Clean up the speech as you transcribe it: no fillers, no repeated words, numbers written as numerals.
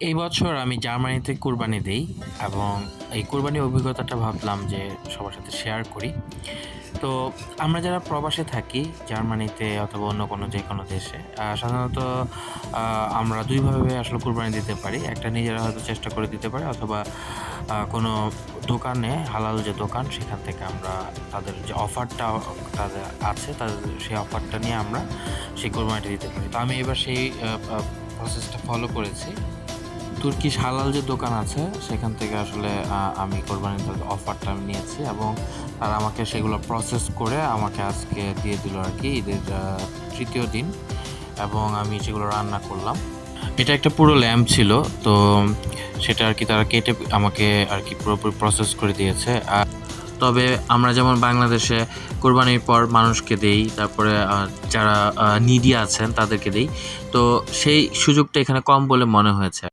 এই বছর আমি জার্মানিতে কুরবানি দেই এবং এই কুরবানির অভিজ্ঞতাটা ভাবলাম যে সবার সাথে শেয়ার করি। তো আমরা যারা প্রবাসে থাকি জার্মানিতে অথবা অন্য কোনো যেকোনো দেশে সাধারণত আমরা ২ ভাবে আসলে কুরবানি দিতে পারি। একটা নিজেরা হয়তো চেষ্টা করে দিতে পারি অথবা কোনো দোকানে হালাল যে দোকান সেখান থেকে আমরা তাদের যে অফারটা তাদের আছে তাদের সেই অফারটা নিয়ে আমরা সেই কুরবানিটা দিতে পারি। তো আমি এবার সেই প্রসেসটা ফলো করেছি। তুর্কিশ হালাল যে দোকান আছে সেখান থেকে আসলে আমি কোরবানির অফারটা আমি নিয়েছি এবং তারা আমাকে সেগুলো প্রসেস করে আমাকে আজকে দিয়ে দিল আর কি ঈদের ৩য় দিন এবং আমি সেগুলো রান্না করলাম। এটা একটা পুরো ল্যাম্ব ছিল। তো সেটা আর কি তারা কেটে আমাকে আর কি পুরোপুরি প্রসেস করে দিয়েছে। তবে আমরা যেমন বাংলাদেশে কোরবানির পর মানুষকে দেই, তারপরে যারা নিডি আছেন তাদেরকে দেই। তো সেই সুযোগটা এখানে কম বলে মনে হয়েছে।